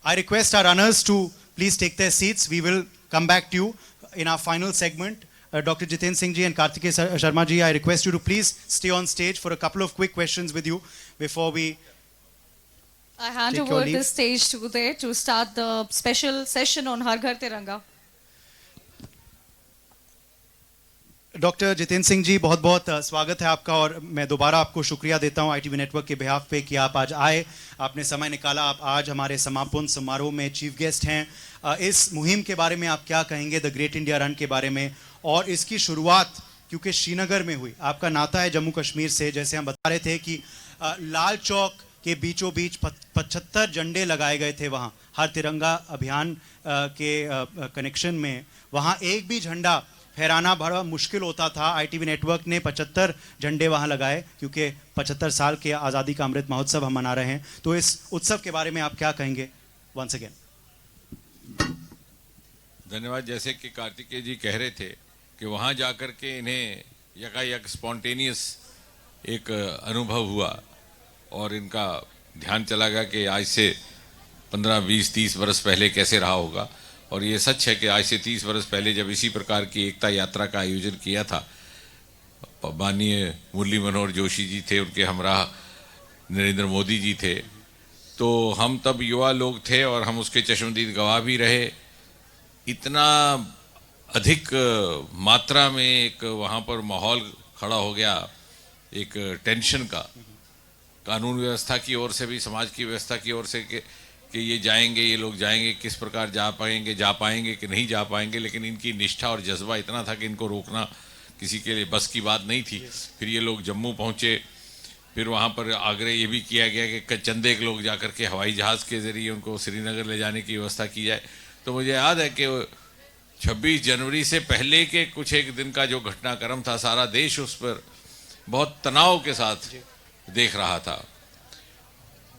I request our runners to please take their seats. We will come back to you in our final segment. Dr. Jiten Singh ji and Kartikeya Sharma ji, I request you to please stay on stage for a couple of quick questions with you before we I hand Take your over leave. the stage to Uday to start the special session on Har Ghar Tiranga. Doctor Jitendra Singh ji, बहुत बहुत स्वागत है आपका और मैं दोबारा आपको शुक्रिया देता हूं ITV नेटवर्क के बिहाफ पे कि आप आज आए, आपने समय निकाला, आप आज हमारे समापन समारोह में चीफ गेस्ट हैं। इस मुहिम के बारे में आप क्या कहेंगे, द ग्रेट इंडिया रन के बारे में, और इसकी शुरुआत क्योंकि श्रीनगर में हुई, आपका नाता है जम्मू कश्मीर से, जैसे हम बता रहे थे कि लाल चौक के बीचों बीच 75 झंडे लगाए गए थे वहाँ हर तिरंगा अभियान के कनेक्शन में, वहाँ एक भी झंडा फहराना बड़ा मुश्किल होता था। ITV नेटवर्क ने 75 झंडे वहाँ लगाए क्योंकि 75 साल के आज़ादी का अमृत महोत्सव हम मना रहे हैं। तो इस उत्सव के बारे में आप क्या कहेंगे? वंस अगेन धन्यवाद। जैसे कि कार्तिकेय जी कह रहे थे कि वहाँ जाकर के इन्हें यकायक स्पॉन्टेनियस एक अनुभव हुआ और इनका ध्यान चला गया कि आज से 15, 20, 30 वर्ष पहले कैसे रहा होगा। और ये सच है कि आज से 30 वर्ष पहले जब इसी प्रकार की एकता यात्रा का आयोजन किया था, माननीय मुरली मनोहर जोशी जी थे, उनके हमराह नरेंद्र मोदी जी थे, तो हम तब युवा लोग थे और हम उसके चश्मदीद गवाह भी रहे। इतना अधिक मात्रा में एक वहाँ पर माहौल खड़ा हो गया, एक टेंशन का, कानून व्यवस्था की ओर से भी, समाज की व्यवस्था की ओर से कि ये जाएंगे, ये लोग जाएंगे, किस प्रकार जा पाएंगे कि नहीं जा पाएंगे। लेकिन इनकी निष्ठा और जज्बा इतना था कि इनको रोकना किसी के लिए बस की बात नहीं थी। फिर ये लोग जम्मू पहुँचे, फिर वहाँ पर आग्रह ये भी किया गया कि चंदे के लोग जाकर के हवाई जहाज़ के ज़रिए उनको श्रीनगर ले जाने की व्यवस्था की जाए। तो मुझे याद है कि 26 जनवरी से पहले के कुछ एक दिन का जो घटनाक्रम था, सारा देश उस पर बहुत तनाव के साथ देख रहा था।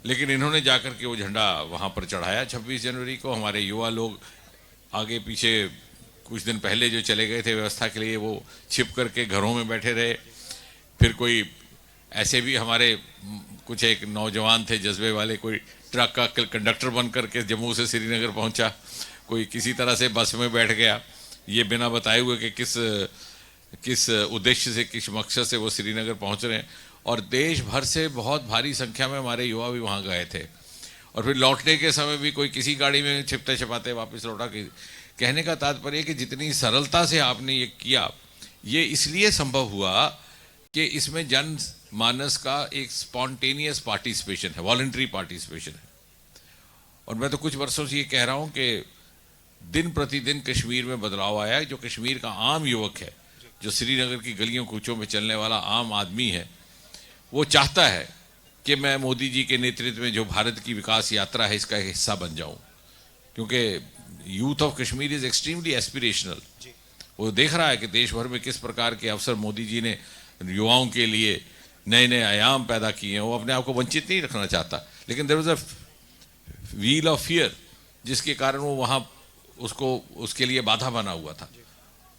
लेकिन इन्होंने जाकर के वो झंडा वहाँ पर चढ़ाया 26 जनवरी को। हमारे युवा लोग आगे पीछे कुछ दिन पहले जो चले गए थे व्यवस्था के लिए, वो छिप करके घरों में बैठे रहे। फिर कोई ऐसे भी हमारे कुछ एक नौजवान थे जज्बे वाले, कोई ट्रक का कंडक्टर बन करके जम्मू से श्रीनगर पहुँचा, कोई किसी तरह से बस में बैठ गया, ये बिना बताए हुए कि किस उद्देश्य से, किस मकसद से वो श्रीनगर पहुँच रहे हैं। और देश भर से बहुत भारी संख्या में हमारे युवा भी वहाँ गए थे। और फिर लौटने के समय भी कोई किसी गाड़ी में छिपते छिपाते वापस लौटा। कहने का तात्पर्य कि जितनी सरलता से आपने ये किया, ये इसलिए संभव हुआ कि इसमें जन मानस का एक स्पॉन्टेनियस पार्टिसिपेशन है, वॉलंटरी पार्टिसिपेशन है। और मैं तो कुछ वर्षों से ये कह रहा हूँ कि दिन प्रतिदिन कश्मीर में बदलाव आया है। जो कश्मीर का आम युवक है, जो श्रीनगर की गलियों कूचों में चलने वाला आम आदमी है, वो चाहता है कि मैं मोदी जी के नेतृत्व में जो भारत की विकास यात्रा है इसका एक हिस्सा बन जाऊं। क्योंकि youth of Kashmir is extremely aspirational. वो देख रहा है कि देश भर में किस प्रकार के अवसर मोदी जी ने युवाओं के लिए नए नए आयाम पैदा किए हैं। वो अपने आप को वंचित नहीं रखना चाहता, लेकिन there was a wheel of fear जिसके कारण वो वहाँ उसके लिए बाधा बना हुआ था।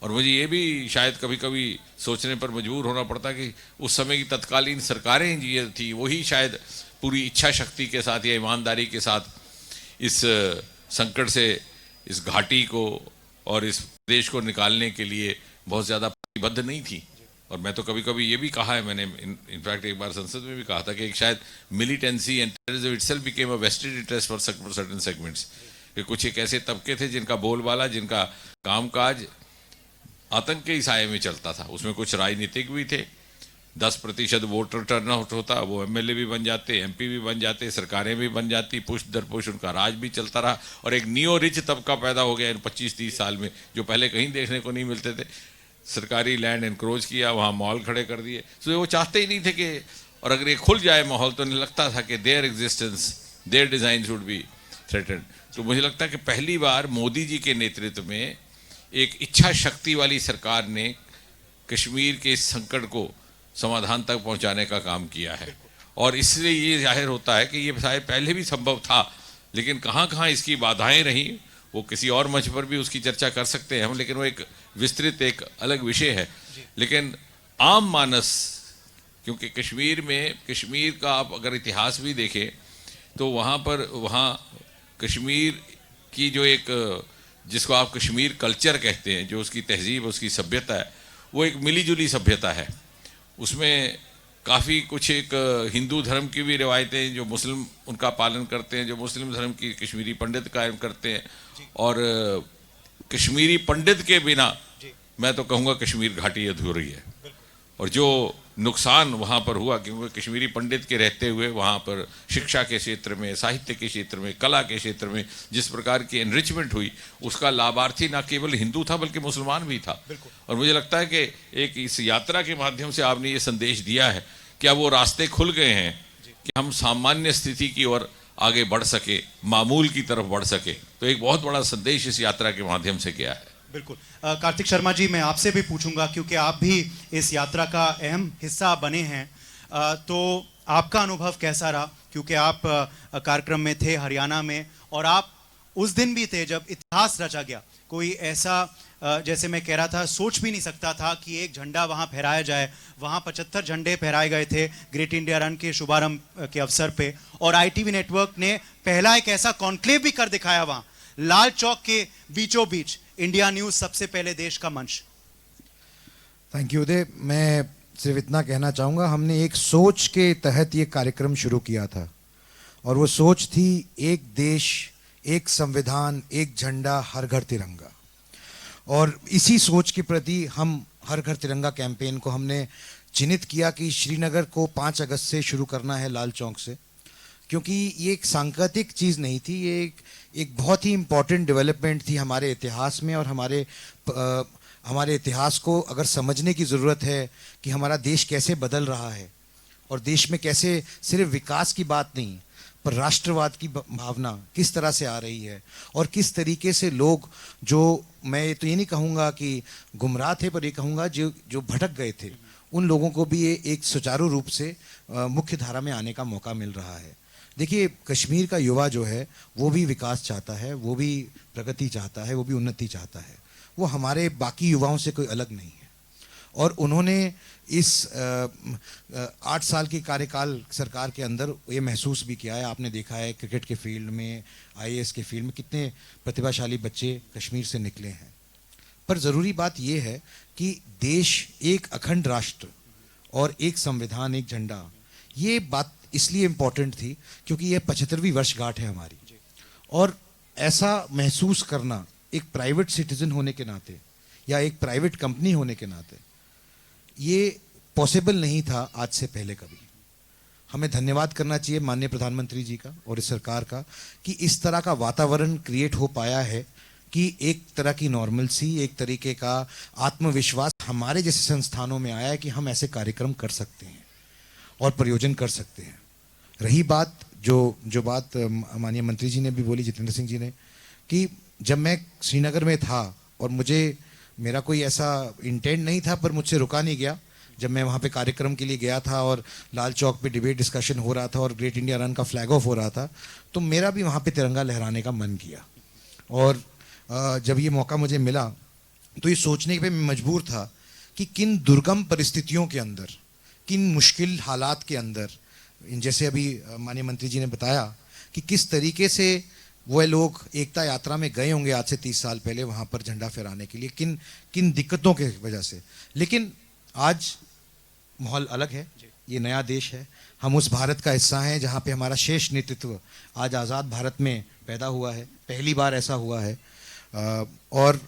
और मुझे ये भी शायद कभी कभी सोचने पर मजबूर होना पड़ता कि उस समय की तत्कालीन सरकारें जी थी, वही शायद पूरी इच्छा शक्ति के साथ या ईमानदारी के साथ इस संकट से, इस घाटी को और इस देश को निकालने के लिए बहुत ज़्यादा प्रतिबद्ध नहीं थी। और मैं तो कभी कभी ये भी कहा है, मैंने इनफैक्ट एक बार संसद में भी कहा था कि एक शायद militancy and terrorism itself became a vested interest for certain segments, कि कुछ एक ऐसे तबके थे जिनका बोलबाला, जिनका कामकाज आतंक के साये में चलता था। उसमें कुछ राजनीतिक भी थे, 10% वोटर टर्नआउट होता, वो MLA भी बन जाते, MP भी बन जाते, सरकारें भी बन जाती, पुष्ट दर पुष्ट उनका राज भी चलता रहा। और एक नियो रिच तबका पैदा हो गया इन 25-30 साल में, जो पहले कहीं देखने को नहीं मिलते थे। सरकारी लैंड एनक्रोच किया, वहाँ मॉल खड़े कर दिए। तो वो चाहते ही नहीं थे कि, और अगर ये खुल जाए माहौल तो उन्हें लगता था कि their existence, their design should be threatened. तो मुझे लगता है कि पहली बार मोदी जी के नेतृत्व में एक इच्छा शक्ति वाली सरकार ने कश्मीर के इस संकट को समाधान तक पहुंचाने का काम किया है। और इससे ये जाहिर होता है कि ये शायद पहले भी संभव था, लेकिन कहाँ कहाँ इसकी बाधाएं रहीं वो किसी और मंच पर भी उसकी चर्चा कर सकते हैं हम, लेकिन वो एक विस्तृत एक अलग विषय है। लेकिन आम मानस, क्योंकि कश्मीर का आप अगर इतिहास भी देखें तो वहाँ कश्मीर की जो एक, जिसको आप कश्मीर कल्चर कहते हैं, जो उसकी तहजीब उसकी सभ्यता है, वो एक मिलीजुली सभ्यता है। उसमें काफ़ी कुछ एक हिंदू धर्म की भी रिवायतें जो मुस्लिम उनका पालन करते हैं, जो मुस्लिम धर्म की कश्मीरी पंडित कायम करते हैं, और कश्मीरी पंडित के बिना मैं तो कहूँगा कश्मीर घाटी अधूरी है। और जो नुकसान वहाँ पर हुआ, क्योंकि कश्मीरी पंडित के रहते हुए वहाँ पर शिक्षा के क्षेत्र में, साहित्य के क्षेत्र में, कला के क्षेत्र में जिस प्रकार की एनरिचमेंट हुई, उसका लाभार्थी ना केवल हिंदू था बल्कि मुसलमान भी था। और मुझे लगता है कि एक इस यात्रा के माध्यम से आपने ये संदेश दिया है कि अब वो रास्ते खुल गए हैं कि हम सामान्य स्थिति की ओर आगे बढ़ सके, मामूल की तरफ बढ़ सके। तो एक बहुत बड़ा संदेश इस यात्रा के माध्यम से गया है। बिल्कुल। कार्तिक शर्मा जी, मैं आपसे भी पूछूंगा क्योंकि आप भी इस यात्रा का अहम हिस्सा बने हैं, तो आपका अनुभव कैसा रहा? क्योंकि आप कार्यक्रम में थे हरियाणा में, और आप उस दिन भी थे जब इतिहास रचा गया। कोई ऐसा, जैसे मैं कह रहा था, सोच भी नहीं सकता था कि एक झंडा वहां फहराया जाए। वहां 75 झंडे फहराए गए थे ग्रेट इंडिया रन के शुभारंभ के अवसर पे, और ITV नेटवर्क ने पहला एक ऐसा कॉन्क्लेव भी कर दिखाया वहां, लाल चौक के बीचों बीच। इंडिया न्यूज सबसे पहले देश का मंच। थैंक यू उदय। मैं सिर्फ इतना कहना चाहूँगा, हमने एक सोच के तहत ये कार्यक्रम शुरू किया था, और वो सोच थी एक देश, एक संविधान, एक झंडा, हर घर तिरंगा। और इसी सोच के प्रति हम हर घर तिरंगा कैंपेन को हमने चिन्हित किया कि श्रीनगर को 5 अगस्त से शुरू करना है, लाल चौक से, क्योंकि ये एक सांकेतिक चीज़ नहीं थी, ये एक बहुत ही इम्पॉर्टेंट डेवलपमेंट थी हमारे इतिहास में। और हमारे इतिहास को अगर समझने की ज़रूरत है कि हमारा देश कैसे बदल रहा है, और देश में कैसे सिर्फ विकास की बात नहीं पर राष्ट्रवाद की भावना किस तरह से आ रही है, और किस तरीके से लोग, जो मैं तो ये नहीं कहूँगा कि गुमराह थे, पर ये कहूँगा जो भटक गए थे, उन लोगों को भी ये एक सुचारू रूप से मुख्य धारा में आने का मौका मिल रहा है। देखिए, कश्मीर का युवा जो है वो भी विकास चाहता है, वो भी प्रगति चाहता है, वो भी उन्नति चाहता है। वो हमारे बाकी युवाओं से कोई अलग नहीं है। और उन्होंने इस 8 साल की कार्यकाल सरकार के अंदर ये महसूस भी किया है। आपने देखा है क्रिकेट के फील्ड में, IAS के फील्ड में कितने प्रतिभाशाली बच्चे कश्मीर से निकले हैं। पर ज़रूरी बात ये है कि देश, एक अखंड राष्ट्र और एक संविधान, एक झंडा, ये बात इसलिए इम्पोर्टेंट थी क्योंकि ये 75वीं वर्षगांठ है हमारी। और ऐसा महसूस करना एक प्राइवेट सिटीजन होने के नाते या एक प्राइवेट कंपनी होने के नाते, ये पॉसिबल नहीं था आज से पहले कभी। हमें धन्यवाद करना चाहिए माननीय प्रधानमंत्री जी का और इस सरकार का कि इस तरह का वातावरण क्रिएट हो पाया है कि एक तरह की नॉर्मलसी, एक तरीके का आत्मविश्वास हमारे जैसे संस्थानों में आया है कि हम ऐसे कार्यक्रम कर सकते हैं और प्रयोजन कर सकते हैं। रही बात जो बात माननीय मंत्री जी ने भी बोली, जितेंद्र सिंह जी ने, कि जब मैं श्रीनगर में था और मेरा कोई ऐसा इंटेंट नहीं था, पर मुझसे रुका नहीं गया। जब मैं वहाँ पे कार्यक्रम के लिए गया था और लाल चौक पे डिबेट डिस्कशन हो रहा था और ग्रेट इंडिया रन का फ्लैग ऑफ हो रहा था, तो मेरा भी वहाँ पे तिरंगा लहराने का मन किया। और जब ये मौका मुझे मिला तो ये सोचने पे मैं मजबूर था कि किन दुर्गम परिस्थितियों के अंदर, किन मुश्किल हालात के अंदर, जैसे अभी माननीय मंत्री जी ने बताया कि किस तरीके से वो लोग एकता यात्रा में गए होंगे आज से 30 साल पहले वहाँ पर झंडा फहराने के लिए, किन दिक्कतों के वजह से। लेकिन आज माहौल अलग है, ये नया देश है, हम उस भारत का हिस्सा हैं जहाँ पे हमारा शेष नेतृत्व आज आज़ाद भारत में पैदा हुआ है, पहली बार ऐसा हुआ है। और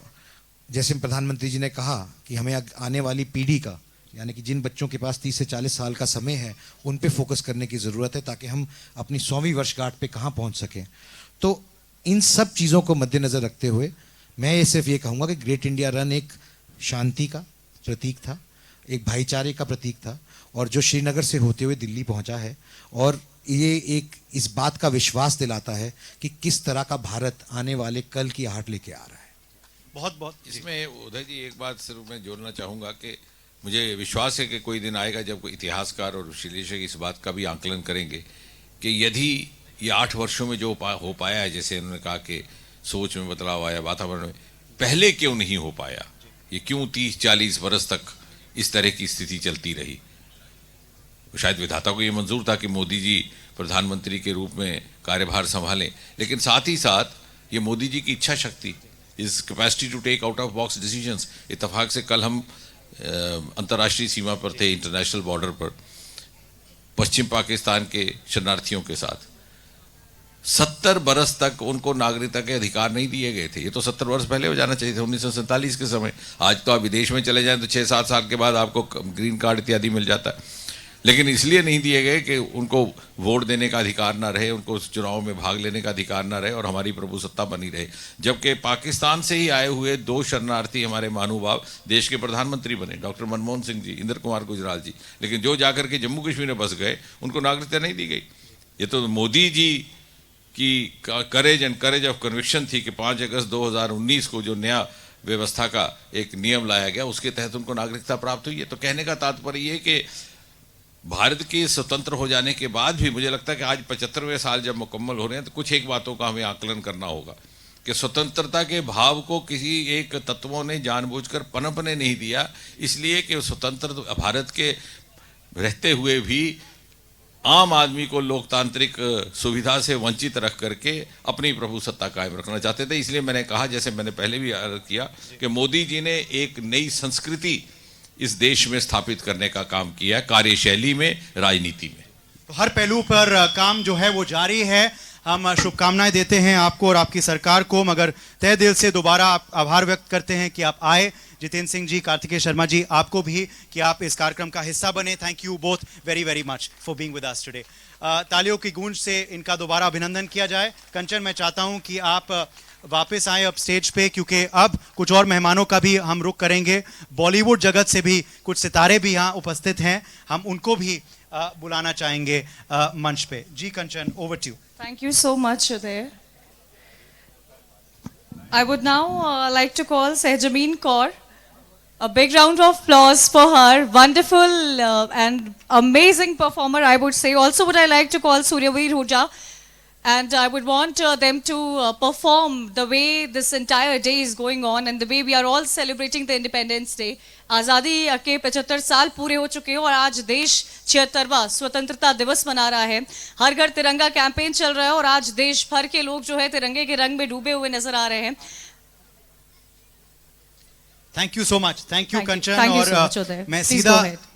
जैसे प्रधानमंत्री जी ने कहा कि हमें आने वाली पीढ़ी का, यानी कि जिन बच्चों के पास 30 से 40 साल का समय है, उन पे फोकस करने की ज़रूरत है ताकि हम अपनी 100वीं वर्षगांठ पे कहाँ पहुँच सकें। तो इन सब चीज़ों को मद्देनज़र रखते हुए मैं ये सिर्फ ये कहूँगा कि ग्रेट इंडिया रन एक शांति का प्रतीक था, एक भाईचारे का प्रतीक था, और जो श्रीनगर से होते हुए दिल्ली पहुँचा है, और ये एक इस बात का विश्वास दिलाता है कि किस तरह का भारत आने वाले कल की आहट लेके आ रहा है। बहुत बहुत इसमें उदय जी एक बात सिर्फ मैं जोड़ना चाहूँगा कि मुझे विश्वास है कि कोई दिन आएगा जब कोई इतिहासकार और विश्लेषक इस बात का भी आकलन करेंगे कि यदि ये 8 वर्षों में जो हो पाया है, जैसे उन्होंने कहा कि सोच में बदलाव आया, वातावरण में, पहले क्यों नहीं हो पाया? ये क्यों 30-40 बरस तक इस तरह की स्थिति चलती रही? शायद विधाता को ये मंजूर था कि मोदी जी प्रधानमंत्री के रूप में कार्यभार संभालें, लेकिन साथ ही साथ ये मोदी जी की इच्छा शक्ति, इस capacity to take out of box decisions. इत्तेफाक से कल हम अंतर्राष्ट्रीय सीमा पर थे, इंटरनेशनल बॉर्डर पर, पश्चिम पाकिस्तान के शरणार्थियों के साथ 70 बरस तक उनको नागरिकता के अधिकार नहीं दिए गए थे। ये तो 70 वर्ष पहले हो जाना चाहिए था, 1947 के समय। आज तो आप विदेश में चले जाएं तो 6-7 साल के बाद आपको ग्रीन कार्ड इत्यादि मिल जाता है, लेकिन इसलिए नहीं दिए गए कि उनको वोट देने का अधिकार ना रहे, उनको चुनाव में भाग लेने का अधिकार ना रहे और हमारी प्रभुसत्ता बनी रहे। जबकि पाकिस्तान से ही आए हुए 2 शरणार्थी हमारे महानुभाव देश के प्रधानमंत्री बने, डॉक्टर मनमोहन सिंह जी, इंद्र कुमार गुजराल जी, लेकिन जो जाकर के जम्मू कश्मीर में बस गए उनको नागरिकता नहीं दी गई। ये तो मोदी जी की करेज ऑफ कन्विक्शन थी कि 5 अगस्त 2019 को जो नया व्यवस्था का एक नियम लाया गया उसके तहत उनको नागरिकता प्राप्त हुई है। तो कहने का तात्पर्य ये कि भारत के स्वतंत्र हो जाने के बाद भी मुझे लगता है कि आज 75वें साल जब मुकम्मल हो रहे हैं तो कुछ एक बातों का हमें आकलन करना होगा कि स्वतंत्रता के भाव को किसी एक तत्वों ने जानबूझकर पनपने नहीं दिया, इसलिए कि स्वतंत्र भारत के रहते हुए भी आम आदमी को लोकतांत्रिक सुविधा से वंचित रख करके अपनी प्रभुसत्ता कायम रखना चाहते थे। इसलिए मैंने कहा, जैसे मैंने पहले भी अर्ज किया, कि मोदी जी ने एक नई संस्कृति इस देश में स्थापित करने का काम किया है, कार्यशैली में, राजनीति में। तो हर पहलू पर काम जो है वो जारी है। हम शुभकामनाएं देते हैं आपको और आपकी सरकार को, मगर तहे दिल से दोबारा आभार व्यक्त करते हैं कि आप आए। जितेंद्र सिंह जी, कार्तिकेय शर्मा जी, आपको भी कि आप इस कार्यक्रम का हिस्सा बने। Thank you both very very much for being with us today. तालियों की गूंज से इनका दोबारा अभिनंदन किया जाए। कंचन, मैं चाहता हूं कि आप वापस आए अब स्टेज पे, क्योंकि अब कुछ और मेहमानों का भी हम रुख करेंगे। बॉलीवुड जगत से भी कुछ सितारे भी यहाँ उपस्थित हैं, हम उनको भी बुलाना चाहेंगे मंच पे। जी Kanchan, over to you. Thank you so much, Uday. I would now like to call Sehjameen Kaur. A big round of applause for her. Wonderful and amazing performer, I would say. Also, would I like to call Suryaveer Huja. And I would want them to perform the way this entire day is going on and the way we are all celebrating the Independence Day. आज़ादी के 75 साल पूरे हो चुके हैं और आज देश 76वां स्वतंत्रता दिवस मना रहा है। हर घर तिरंगा कैंपेन चल रहा है और आज देश भर के लोग जो है तिरंगे के रंग में डूबे हुए नजर आ रहे हैं। Thank you so much. Thank you Kanchan. Thank you और so much, Uday. मैं Please सीधा go ahead.